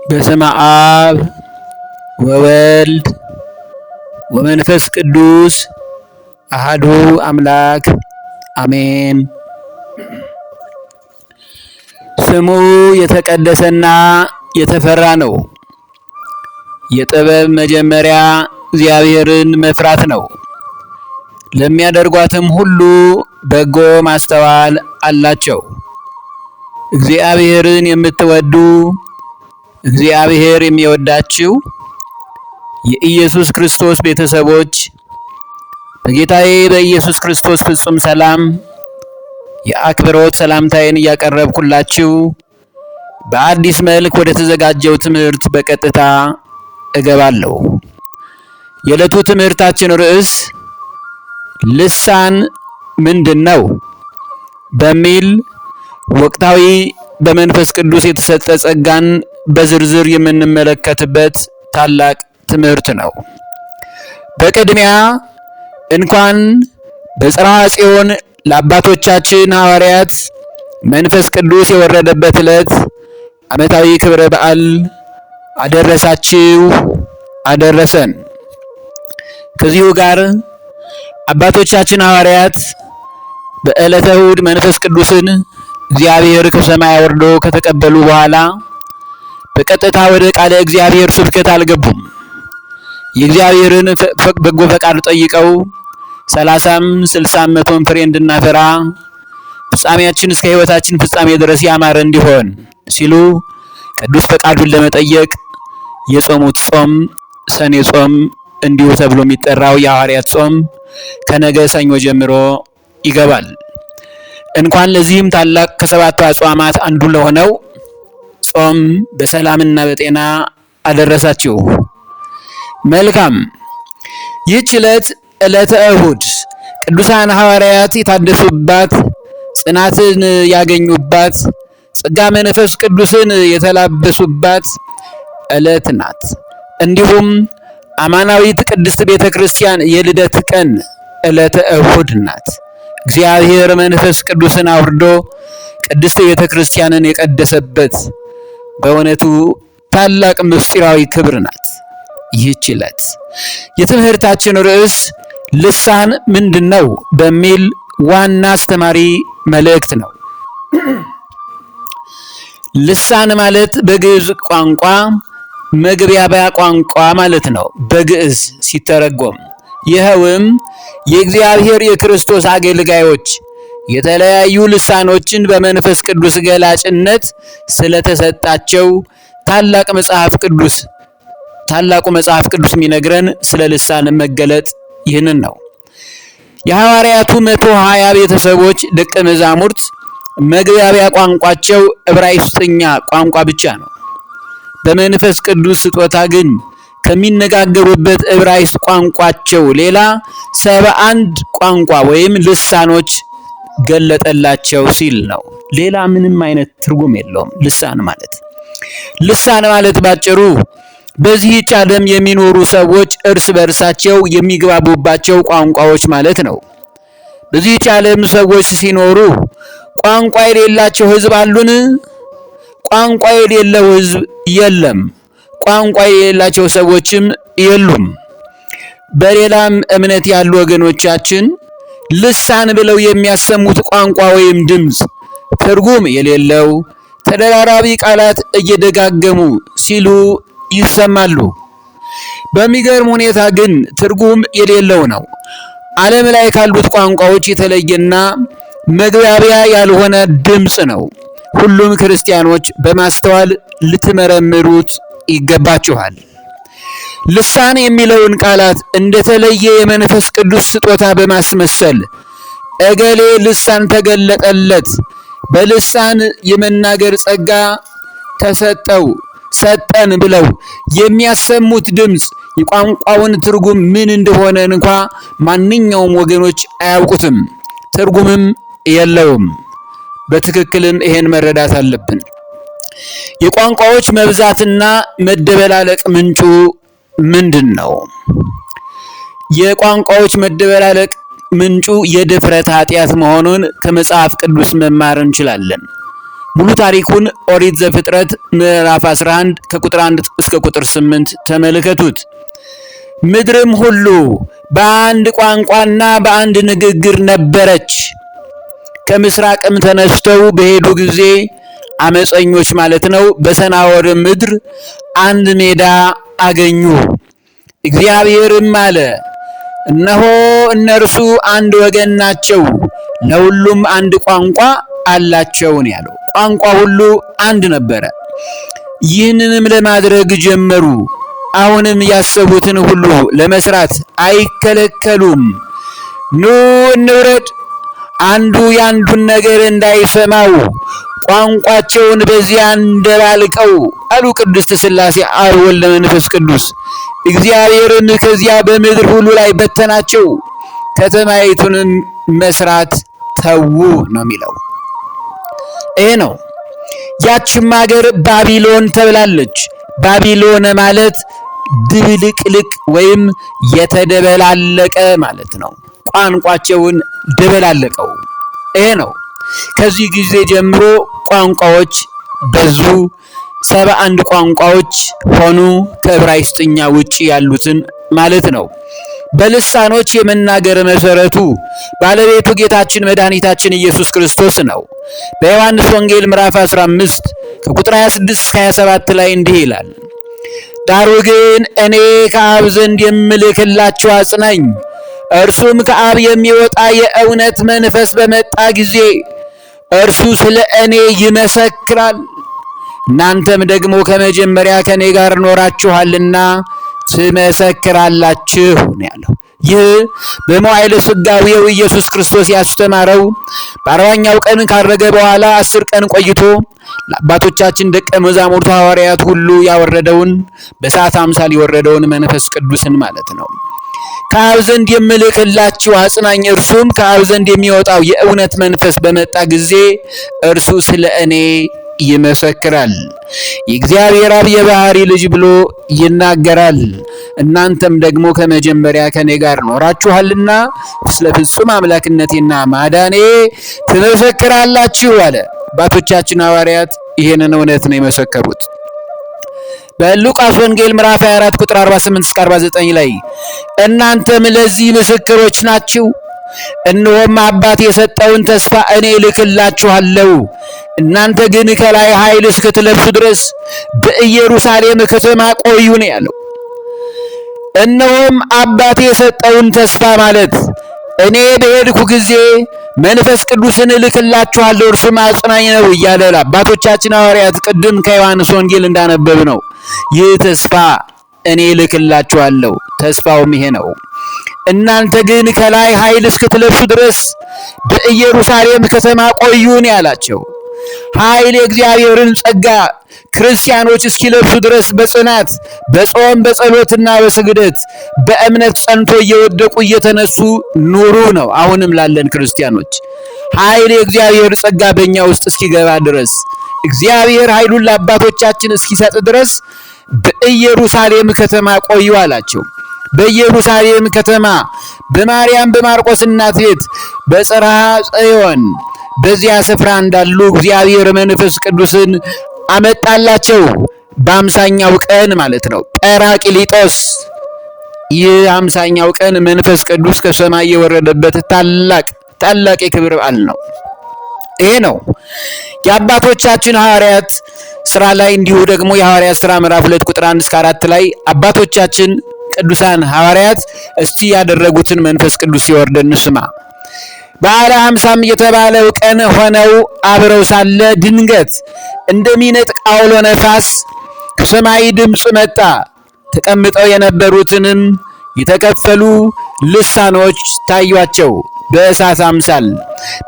በስመ አብ ወወልድ ወመንፈስ ቅዱስ አሐዱ አምላክ አሜን። ስሙ የተቀደሰና የተፈራ ነው። የጥበብ መጀመሪያ እግዚአብሔርን መፍራት ነው። ለሚያደርጓትም ሁሉ በጎ ማስተዋል አላቸው። እግዚአብሔርን የምትወዱ እግዚአብሔር የሚወዳችሁ የኢየሱስ ክርስቶስ ቤተሰቦች በጌታዬ በኢየሱስ ክርስቶስ ፍጹም ሰላም የአክብሮት ሰላምታዬን እያቀረብኩላችሁ በአዲስ መልክ ወደ ተዘጋጀው ትምህርት በቀጥታ እገባለሁ። የዕለቱ ትምህርታችን ርዕስ ልሳን ምንድን ነው በሚል ወቅታዊ በመንፈስ ቅዱስ የተሰጠ ጸጋን በዝርዝር የምንመለከትበት ታላቅ ትምህርት ነው። በቅድሚያ እንኳን በጽርሐ ጽዮን ለአባቶቻችን ሐዋርያት መንፈስ ቅዱስ የወረደበት ዕለት ዓመታዊ ክብረ በዓል አደረሳችሁ አደረሰን። ከዚሁ ጋር አባቶቻችን ሐዋርያት በዕለተ እሑድ መንፈስ ቅዱስን እግዚአብሔር ከሰማይ ወርዶ ከተቀበሉ በኋላ በቀጥታ ወደ ቃለ እግዚአብሔር ስብከት አልገቡም። የእግዚአብሔርን በጎ ፈቃድ ጠይቀው 30ም 60ም መቶም ፍሬ እንድናፈራ ፍጻሜያችን እስከ ሕይወታችን ፍጻሜ ድረስ ያማረ እንዲሆን ሲሉ ቅዱስ ፈቃዱን ለመጠየቅ የጾሙት ጾም ሰኔ ጾም እንዲሁ ተብሎ የሚጠራው የሐዋርያት ጾም ከነገ ሰኞ ጀምሮ ይገባል። እንኳን ለዚህም ታላቅ ከሰባቱ አጽዋማት አንዱ ለሆነው ጾም በሰላምና በጤና አደረሳችሁ። መልካም። ይህች ዕለት ዕለተ እሑድ ቅዱሳን ሐዋርያት የታደሱባት፣ ጽናትን ያገኙባት፣ ጸጋ መንፈስ ቅዱስን የተላበሱባት ዕለት ናት። እንዲሁም አማናዊት ቅድስት ቤተ ክርስቲያን የልደት ቀን ዕለተ እሑድ ናት። እግዚአብሔር መንፈስ ቅዱስን አውርዶ ቅድስት ቤተ ክርስቲያንን የቀደሰበት በእውነቱ ታላቅ ምስጢራዊ ክብር ናት ይህች ዕለት። የትምህርታችን ርዕስ ልሳን ምንድን ነው በሚል ዋና አስተማሪ መልእክት ነው። ልሳን ማለት በግዕዝ ቋንቋ መግባቢያ ቋንቋ ማለት ነው በግዕዝ ሲተረጎም። ይኸውም የእግዚአብሔር የክርስቶስ አገልጋዮች የተለያዩ ልሳኖችን በመንፈስ ቅዱስ ገላጭነት ስለተሰጣቸው ታላቁ መጽሐፍ ቅዱስ የሚነግረን ስለ ልሳን መገለጥ ይህንን ነው። የሐዋርያቱ 120 ቤተሰቦች ደቀ መዛሙርት መግባቢያ ቋንቋቸው ዕብራይስጥኛ ቋንቋ ብቻ ነው። በመንፈስ ቅዱስ ስጦታ ግን ከሚነጋገሩበት ዕብራይስጥ ቋንቋቸው ሌላ 71 ቋንቋ ወይም ልሳኖች ገለጠላቸው ሲል ነው። ሌላ ምንም አይነት ትርጉም የለውም። ልሳን ማለት ባጭሩ በዚህች ዓለም የሚኖሩ ሰዎች እርስ በርሳቸው የሚግባቡባቸው ቋንቋዎች ማለት ነው። በዚህች ዓለም ሰዎች ሲኖሩ ቋንቋ የሌላቸው ሕዝብ አሉን? ቋንቋ የሌለው ሕዝብ የለም። ቋንቋ የሌላቸው ሰዎችም የሉም። በሌላም እምነት ያሉ ወገኖቻችን ልሳን ብለው የሚያሰሙት ቋንቋ ወይም ድምፅ ትርጉም የሌለው ተደራራቢ ቃላት እየደጋገሙ ሲሉ ይሰማሉ። በሚገርም ሁኔታ ግን ትርጉም የሌለው ነው። ዓለም ላይ ካሉት ቋንቋዎች የተለየና መግባቢያ ያልሆነ ድምፅ ነው። ሁሉም ክርስቲያኖች በማስተዋል ልትመረምሩት ይገባችኋል። ልሳን የሚለውን ቃላት እንደተለየ የመንፈስ ቅዱስ ስጦታ በማስመሰል እገሌ ልሳን ተገለጠለት፣ በልሳን የመናገር ጸጋ ሰጠን ብለው የሚያሰሙት ድምፅ የቋንቋውን ትርጉም ምን እንደሆነ እንኳ ማንኛውም ወገኖች አያውቁትም፣ ትርጉምም የለውም። በትክክልም ይሄን መረዳት አለብን። የቋንቋዎች መብዛትና መደበላለቅ ምንጩ ምንድን ነው? የቋንቋዎች መደበላለቅ ምንጩ የድፍረት ኃጢአት መሆኑን ከመጽሐፍ ቅዱስ መማር እንችላለን። ሙሉ ታሪኩን ኦሪት ዘፍጥረት ምዕራፍ 11 ከቁጥር 1 እስከ ቁጥር 8 ተመልከቱት። ምድርም ሁሉ በአንድ ቋንቋና በአንድ ንግግር ነበረች። ከምስራቅም ተነስተው በሄዱ ጊዜ አመፀኞች ማለት ነው፣ በሰናዖር ምድር አንድ ሜዳ አገኙ። እግዚአብሔርም አለ፣ እነሆ እነርሱ አንድ ወገን ናቸው፣ ለሁሉም አንድ ቋንቋ አላቸው ነው ያለው። ቋንቋ ሁሉ አንድ ነበረ። ይህንንም ለማድረግ ጀመሩ። አሁንም ያሰቡትን ሁሉ ለመስራት አይከለከሉም። ኑ እንውረድ፣ አንዱ ያንዱን ነገር እንዳይሰማው ቋንቋቸውን በዚያ እንደባልቀው አሉ ቅድስት ሥላሴ አብ ወልድ መንፈስ ቅዱስ። እግዚአብሔርም ከዚያ በምድር ሁሉ ላይ በተናቸው፣ ከተማይቱንም መስራት ተዉ ነው የሚለው። ይሄ ነው። ያችም ሀገር ባቢሎን ተብላለች። ባቢሎን ማለት ድብልቅልቅ ወይም የተደበላለቀ ማለት ነው። ቋንቋቸውን ደበላለቀው። ይሄ ነው። ከዚህ ጊዜ ጀምሮ ቋንቋዎች በዙ። 71 ቋንቋዎች ሆኑ፣ ከዕብራይስጥኛ ውጪ ያሉትን ማለት ነው። በልሳኖች የመናገር መሰረቱ ባለቤቱ ጌታችን መድኃኒታችን ኢየሱስ ክርስቶስ ነው። በዮሐንስ ወንጌል ምዕራፍ 15 ከቁጥር 26 እስከ 27 ላይ እንዲህ ይላል፣ ዳሩ ግን እኔ ከአብ ዘንድ የምልክላችሁ አጽናኝ፣ እርሱም ከአብ የሚወጣ የእውነት መንፈስ በመጣ ጊዜ እርሱ ስለ እኔ ይመሰክራል። እናንተም ደግሞ ከመጀመሪያ ከኔ ጋር ኖራችኋልና ትመሰክራላችሁ ነው ያለው። ይህ በመዋዕለ ሥጋዌው ኢየሱስ ክርስቶስ ያስተማረው በ40ኛው ቀን ካረገ በኋላ 10 ቀን ቆይቶ ለአባቶቻችን ደቀ መዛሙርቱ ሐዋርያት ሁሉ ያወረደውን በእሳት አምሳል የወረደውን መንፈስ ቅዱስን ማለት ነው። ከአብ ዘንድ የምልክላችሁ አጽናኝ፣ እርሱም ከአብ ዘንድ የሚወጣው የእውነት መንፈስ በመጣ ጊዜ እርሱ ስለ እኔ ይመሰክራል። የእግዚአብሔር አብ የባህሪ ልጅ ብሎ ይናገራል። እናንተም ደግሞ ከመጀመሪያ ከኔ ጋር ኖራችኋልና ስለ ፍጹም አምላክነቴና ማዳኔ ትመሰክራላችሁ አለ። አባቶቻችን ሐዋርያት ይሄንን እውነት ነው የመሰከሩት። በሉቃስ ወንጌል ምዕራፍ 24 ቁጥር 48 እስከ 49 ላይ እናንተም ለዚህ ምስክሮች ናችሁ፣ እነሆም አባት የሰጠውን ተስፋ እኔ እልክላችኋለሁ። እናንተ ግን ከላይ ኃይል እስክትለብሱ ድረስ በኢየሩሳሌም ከተማ ቆዩ ነው ያለው። እነሆም አባት የሰጠውን ተስፋ ማለት እኔ በሄድኩ ጊዜ መንፈስ ቅዱስን እልክላችኋለሁ፣ እርሱም አጽናኝ ነው እያለ አባቶቻችን ሐዋርያት ቅድም ከዮሐንስ ወንጌል እንዳነበብ ነው። ይህ ተስፋ እኔ እልክላችኋለሁ፣ ተስፋውም ይሄ ነው። እናንተ ግን ከላይ ኃይል እስክትለብሱ ድረስ በኢየሩሳሌም ከተማ ቆዩ ነው ያላቸው። ኃይል የእግዚአብሔርን ጸጋ ክርስቲያኖች እስኪለብሱ ድረስ በጽናት በጾም በጸሎትና በስግደት በእምነት ጸንቶ እየወደቁ እየተነሱ ኑሩ ነው። አሁንም ላለን ክርስቲያኖች ኃይል የእግዚአብሔር ጸጋ በእኛ ውስጥ እስኪገባ ድረስ እግዚአብሔር ኃይሉን ለአባቶቻችን እስኪሰጥ ድረስ በኢየሩሳሌም ከተማ ቆዩ አላቸው። በኢየሩሳሌም ከተማ በማርያም በማርቆስ እናት ቤት በጽርሐ ጽዮን በዚያ ስፍራ እንዳሉ እግዚአብሔር መንፈስ ቅዱስን አመጣላቸው። በ50ኛው ቀን ማለት ነው፣ ጰራቅሊጦስ። ይህ 50ኛው ቀን መንፈስ ቅዱስ ከሰማይ የወረደበት ታላቅ የክብር በዓል ነው። ይሄ ነው የአባቶቻችን ሐዋርያት ሥራ ላይ እንዲሁ ደግሞ የሐዋርያት ሥራ ምዕራፍ 2 ቁጥር 1 እስከ 4 ላይ አባቶቻችን ቅዱሳን ሐዋርያት እስቲ ያደረጉትን መንፈስ ቅዱስ ሲወርድ እንስማ። በዓለ ኀምሳም የተባለው ቀን ሆነው አብረው ሳለ ድንገት እንደሚነጥቅ አውሎ ነፋስ ከሰማይ ድምፅ መጣ። ተቀምጠው የነበሩትንም የተከፈሉ ልሳኖች ታዩአቸው በእሳት አምሳል፣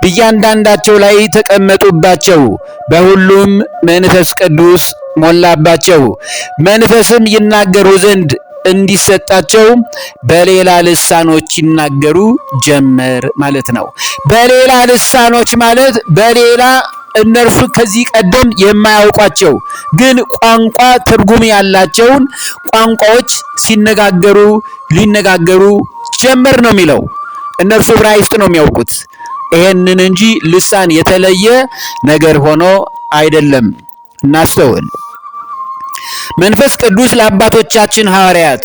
በእያንዳንዳቸው ላይ ተቀመጡባቸው። በሁሉም መንፈስ ቅዱስ ሞላባቸው። መንፈስም ይናገሩ ዘንድ እንዲሰጣቸው በሌላ ልሳኖች ይናገሩ ጀመር ማለት ነው። በሌላ ልሳኖች ማለት በሌላ እነርሱ ከዚህ ቀደም የማያውቋቸው ግን ቋንቋ ትርጉም ያላቸውን ቋንቋዎች ሊነጋገሩ ጀመር ነው የሚለው። እነርሱ ዕብራይስጥ ነው የሚያውቁት ይሄንን እንጂ ልሳን የተለየ ነገር ሆኖ አይደለም። እናስተውል። መንፈስ ቅዱስ ለአባቶቻችን ሐዋርያት፣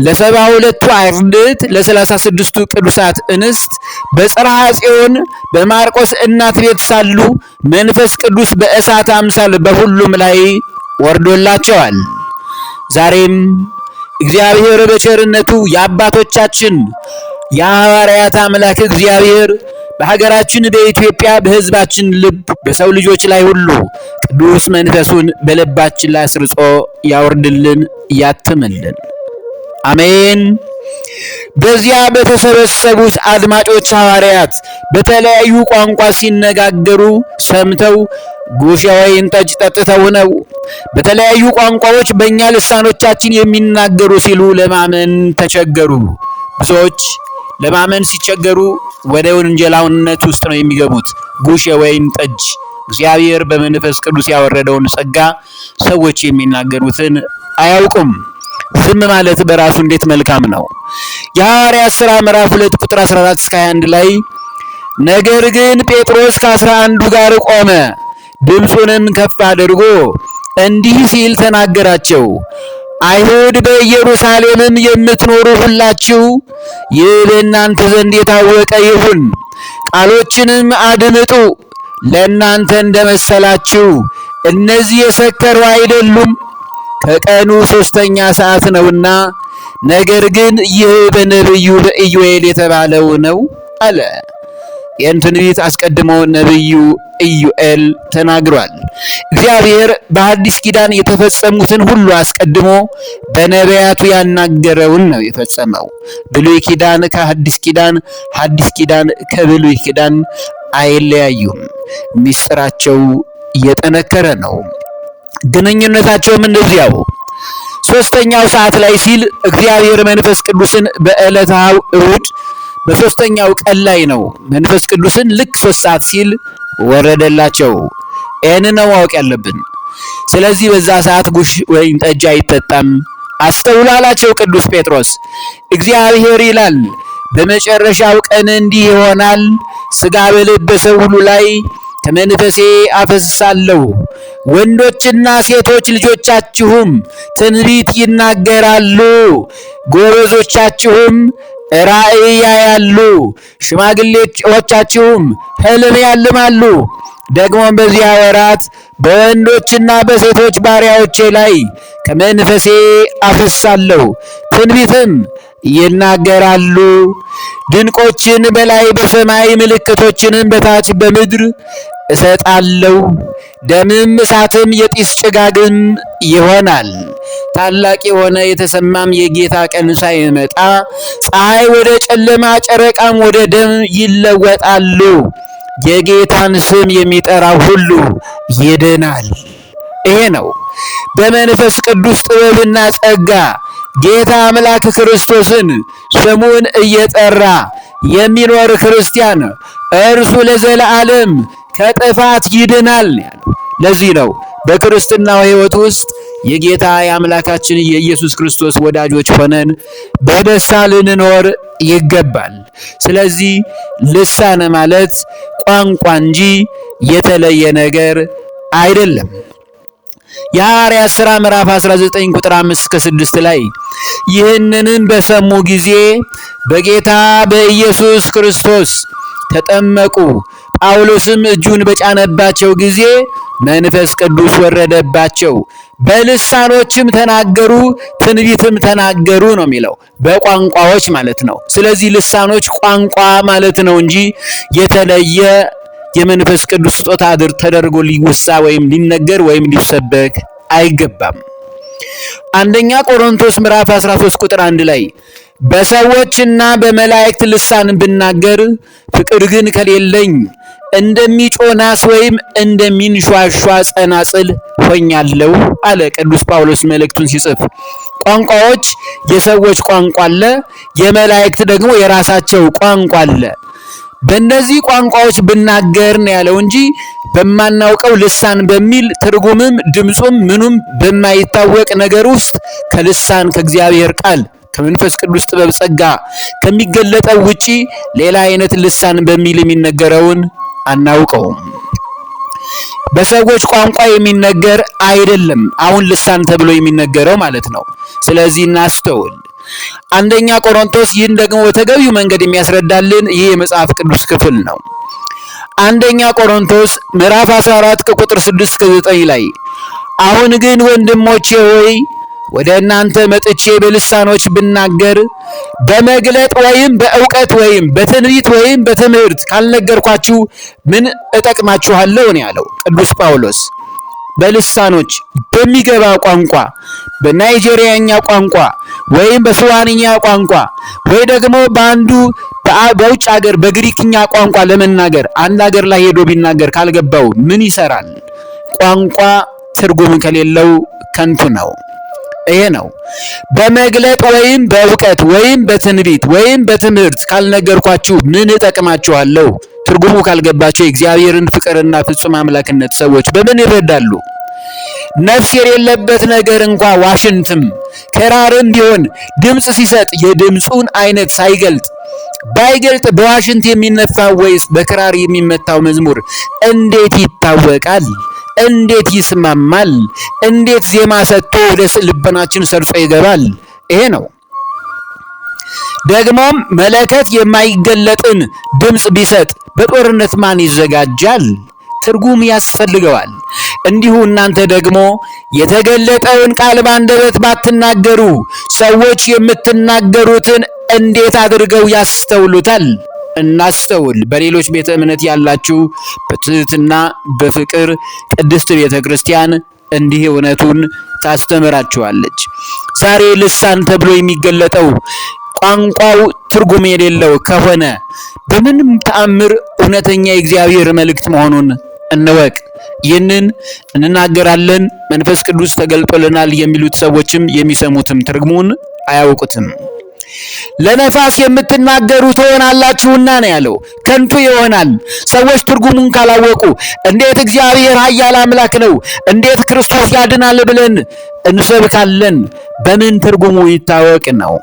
ለ72ቱ አርድእት፣ ለ36ቱ ቅዱሳት እንስት በጽርሐ ጽዮን በማርቆስ እናት ቤት ሳሉ መንፈስ ቅዱስ በእሳት አምሳል በሁሉም ላይ ወርዶላቸዋል። ዛሬም እግዚአብሔር በቸርነቱ የአባቶቻችን የሐዋርያት አምላክ እግዚአብሔር በሀገራችን በኢትዮጵያ በሕዝባችን ልብ በሰው ልጆች ላይ ሁሉ ቅዱስ መንፈሱን በልባችን ላይ አስርጾ ያወርድልን ያትምልን። አሜን። በዚያ በተሰበሰቡት አድማጮች ሐዋርያት በተለያዩ ቋንቋ ሲነጋገሩ ሰምተው ጉሽ የወይን ጠጅ ጠጥተው ነው በተለያዩ ቋንቋዎች በእኛ ልሳኖቻችን የሚናገሩ ሲሉ ለማመን ተቸገሩ። ብዙዎች ለማመን ሲቸገሩ ወደ ወንጀላውነት ውስጥ ነው የሚገቡት። ጉሽ የወይን ጠጅ እግዚአብሔር በመንፈስ ቅዱስ ያወረደውን ጸጋ ሰዎች የሚናገሩትን አያውቁም። ዝም ማለት በራሱ እንዴት መልካም ነው። የሐዋርያት ሥራ ምዕራፍ 2 ቁጥር 14 እስከ 21 ላይ ነገር ግን ጴጥሮስ ከ11ዱ ጋር ቆመ፣ ድምፁንም ከፍ አድርጎ እንዲህ ሲል ተናገራቸው። አይሁድ በኢየሩሳሌምም የምትኖሩ ሁላችሁ ይህ በእናንተ ዘንድ የታወቀ ይሁን፣ ቃሎችንም አድምጡ። ለእናንተ እንደመሰላችሁ እነዚህ የሰከሩ አይደሉም፣ ከቀኑ 3ኛ ሰዓት ነውና። ነገር ግን ይህ በነቢዩ በኢዩኤል የተባለው ነው አለ። ይህን ትንቢት አስቀድሞ ነቢዩ ኢዩኤል ተናግሯል። እግዚአብሔር በሐዲስ ኪዳን የተፈጸሙትን ሁሉ አስቀድሞ በነቢያቱ ያናገረውን ነው የፈጸመው። ብሉይ ኪዳን ከሐዲስ ኪዳን፣ ሐዲስ ኪዳን ከብሉይ ኪዳን አይለያዩም። ምስጢራቸው እየጠነከረ ነው። ግንኙነታቸውም እንደዚያው። 3ኛው ሰዓት ላይ ሲል እግዚአብሔር መንፈስ ቅዱስን በዕለተ እሑድ በ3ኛው ቀን ላይ ነው መንፈስ ቅዱስን ልክ 3 ሰዓት ሲል ወረደላቸው። ይህንን ነው ማወቅ ያለብን። ስለዚህ በዛ ሰዓት ጉሽ ወይን ጠጅ አይጠጣም። አስተውሉ አላቸው ቅዱስ ጴጥሮስ። እግዚአብሔር ይላል በመጨረሻው ቀን እንዲህ ይሆናል፣ ሥጋ በለበሰ ሁሉ ላይ ከመንፈሴ አፈስሳለሁ፣ ወንዶችና ሴቶች ልጆቻችሁም ትንቢት ይናገራሉ፣ ጎበዞቻችሁም ራእይ ያያሉ፣ ሽማግሌዎቻችሁም ሕልም ያልማሉ። ደግሞም በዚያ ወራት በወንዶችና በሴቶች ባሪያዎቼ ላይ ከመንፈሴ አፈስሳለሁ፣ ትንቢትም ይናገራሉ። ድንቆችን በላይ በሰማይ ምልክቶችንም በታች በምድር እሰጣለሁ። ደምም እሳትም የጢስ ጭጋግም ይሆናል። ታላቅ የሆነ የተሰማም የጌታ ቀን ሳይመጣ ፀሐይ ወደ ጨለማ ጨረቃም ወደ ደም ይለወጣሉ። የጌታን ስም የሚጠራ ሁሉ ይድናል። ይሄ ነው በመንፈስ ቅዱስ ጥበብና ጸጋ ጌታ አምላክ ክርስቶስን ስሙን እየጠራ የሚኖር ክርስቲያን እርሱ ለዘላለም ከጥፋት ይድናል ያለው። ለዚህ ነው በክርስትናው ሕይወት ውስጥ የጌታ የአምላካችን የኢየሱስ ክርስቶስ ወዳጆች ሆነን በደስታ ልንኖር ይገባል። ስለዚህ ልሳን ማለት ቋንቋ እንጂ የተለየ ነገር አይደለም። የሐዋርያት ሥራ ምዕራፍ 19 ቁጥር 5 እስከ 6 ላይ ይህንንም በሰሙ ጊዜ በጌታ በኢየሱስ ክርስቶስ ተጠመቁ። ጳውሎስም እጁን በጫነባቸው ጊዜ መንፈስ ቅዱስ ወረደባቸው፣ በልሳኖችም ተናገሩ፣ ትንቢትም ተናገሩ ነው የሚለው። በቋንቋዎች ማለት ነው። ስለዚህ ልሳኖች ቋንቋ ማለት ነው እንጂ የተለየ የመንፈስ ቅዱስ ስጦታ ተደርጎ ሊወሳ ወይም ሊነገር ወይም ሊሰበክ አይገባም። አንደኛ ቆሮንቶስ ምዕራፍ 13 ቁጥር 1 ላይ በሰዎችና በመላእክት ልሳን ብናገር ፍቅር ግን ከሌለኝ እንደሚጮህ ናስ ወይም እንደሚንሿሿ ጸናጽል ሆኛለሁ አለ ቅዱስ ጳውሎስ መልእክቱን ሲጽፍ። ቋንቋዎች የሰዎች ቋንቋ አለ፣ የመላእክት ደግሞ የራሳቸው ቋንቋ አለ። በእነዚህ ቋንቋዎች ብናገር ነው ያለው እንጂ በማናውቀው ልሳን በሚል ትርጉምም ድምፁም ምኑም በማይታወቅ ነገር ውስጥ ከልሳን ከእግዚአብሔር ቃል ከመንፈስ ቅዱስ ጥበብ ጸጋ ከሚገለጠው ውጪ ሌላ አይነት ልሳን በሚል የሚነገረውን አናውቀውም። በሰዎች ቋንቋ የሚነገር አይደለም። አሁን ልሳን ተብሎ የሚነገረው ማለት ነው። ስለዚህ እናስተውል። አንደኛ ቆሮንቶስ ይህን ደግሞ በተገቢው መንገድ የሚያስረዳልን ይህ የመጽሐፍ ቅዱስ ክፍል ነው። አንደኛ ቆሮንቶስ ምዕራፍ 14 ከቁጥር 6 እስከ 9 ላይ አሁን ግን ወንድሞቼ ሆይ ወደ እናንተ መጥቼ በልሳኖች ብናገር በመግለጥ ወይም በእውቀት ወይም በትንቢት ወይም በትምህርት ካልነገርኳችሁ ምን እጠቅማችኋለሁ ነው ያለው ቅዱስ ጳውሎስ። በልሳኖች በሚገባ ቋንቋ፣ በናይጄሪያኛ ቋንቋ ወይም በስዋንኛ ቋንቋ ወይ ደግሞ በውጭ ሀገር በግሪክኛ ቋንቋ ለመናገር አንድ ሀገር ላይ ሄዶ ቢናገር ካልገባው ምን ይሰራል? ቋንቋ ትርጉም ከሌለው ከንቱ ነው። ይሄ ነው። በመግለጥ ወይም በእውቀት ወይም በትንቢት ወይም በትምህርት ካልነገርኳችሁ ምን እጠቅማችኋለሁ? ትርጉሙ ካልገባቸው የእግዚአብሔርን ፍቅርና ፍጹም አምላክነት ሰዎች በምን ይረዳሉ? ነፍስ የሌለበት ነገር እንኳ ዋሽንትም ክራርም ቢሆን ድምፅ ሲሰጥ የድምፁን አይነት ሳይገልጥ ባይገልጥ በዋሽንት የሚነፋው ወይስ በክራር የሚመታው መዝሙር እንዴት ይታወቃል? እንዴት ይስማማል? እንዴት ዜማ ሰጥቶ ወደ ልቦናችን ሰርጾ ይገባል? ይሄ ነው። ደግሞም መለከት የማይገለጥን ድምፅ ቢሰጥ በጦርነት ማን ይዘጋጃል? ትርጉም ያስፈልገዋል። እንዲሁ እናንተ ደግሞ የተገለጠውን ቃል በአንደበት ባትናገሩ ሰዎች የምትናገሩትን እንዴት አድርገው ያስተውሉታል? እናስተውል። በሌሎች ቤተ እምነት ያላችሁ በትህትና በፍቅር ቅድስት ቤተ ክርስቲያን እንዲህ እውነቱን ታስተምራችኋለች። ዛሬ ልሳን ተብሎ የሚገለጠው ቋንቋው ትርጉም የሌለው ከሆነ በምንም ተአምር እውነተኛ የእግዚአብሔር መልእክት መሆኑን እንወቅ። ይህንን እንናገራለን፣ መንፈስ ቅዱስ ተገልጦልናል የሚሉት ሰዎችም የሚሰሙትም ትርጉሙን አያውቁትም። ለነፋስ የምትናገሩ ትሆናላችሁና ነው ያለው። ከንቱ ይሆናል። ሰዎች ትርጉሙን ካላወቁ እንዴት እግዚአብሔር ኃያል አምላክ ነው፣ እንዴት ክርስቶስ ያድናል ብለን እንሰብካለን? በምን ትርጉሙ ይታወቅ ነው?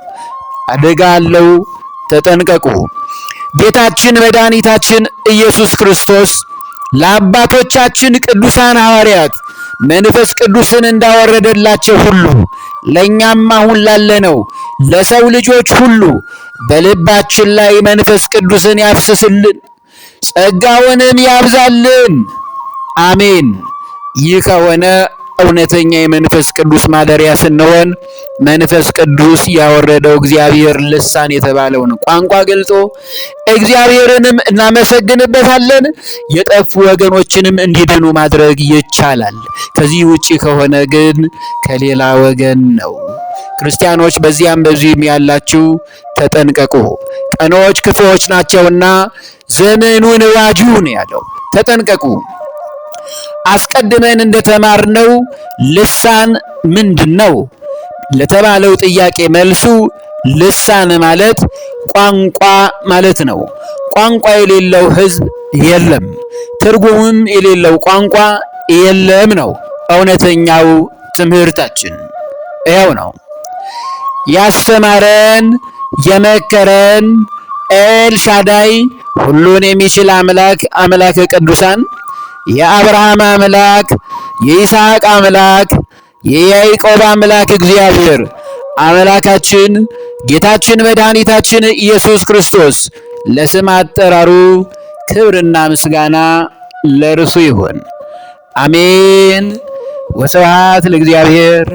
አደጋ አለው። ተጠንቀቁ። ጌታችን መድኃኒታችን ኢየሱስ ክርስቶስ ለአባቶቻችን ቅዱሳን ሐዋርያት መንፈስ ቅዱስን እንዳወረደላቸው ሁሉ ለእኛም አሁን ላለነው ለሰው ልጆች ሁሉ በልባችን ላይ መንፈስ ቅዱስን ያፍስስልን፣ ጸጋውንም ያብዛልን። አሜን። ይህ ከሆነ እውነተኛ የመንፈስ ቅዱስ ማደሪያ ስንሆን መንፈስ ቅዱስ ያወረደው እግዚአብሔር ልሳን የተባለውን ቋንቋ ገልጦ እግዚአብሔርንም እናመሰግንበታለን። የጠፉ ወገኖችንም እንዲድኑ ማድረግ ይቻላል። ከዚህ ውጪ ከሆነ ግን ከሌላ ወገን ነው። ክርስቲያኖች በዚያም በዚህም ያላችሁ ተጠንቀቁ፣ ቀኖች ክፉዎች ናቸውና ዘመኑን ዋጁ ነው ያለው። ተጠንቀቁ። አስቀድመን እንደተማርነው ልሳን ምንድነው ለተባለው ጥያቄ መልሱ ልሳን ማለት ቋንቋ ማለት ነው። ቋንቋ የሌለው ሕዝብ የለም፣ ትርጉምም የሌለው ቋንቋ የለም ነው እውነተኛው ትምህርታችን። ይኸው ነው ያስተማረን የመከረን ኤልሻዳይ ሁሉን የሚችል አምላክ አምላከ ቅዱሳን የአብርሃም አምላክ የይስሐቅ አምላክ የያዕቆብ አምላክ እግዚአብሔር አምላካችን ጌታችን መድኃኒታችን ኢየሱስ ክርስቶስ ለስም አጠራሩ ክብርና ምስጋና ለእርሱ ይሁን። አሜን። ወስብሐት ለእግዚአብሔር።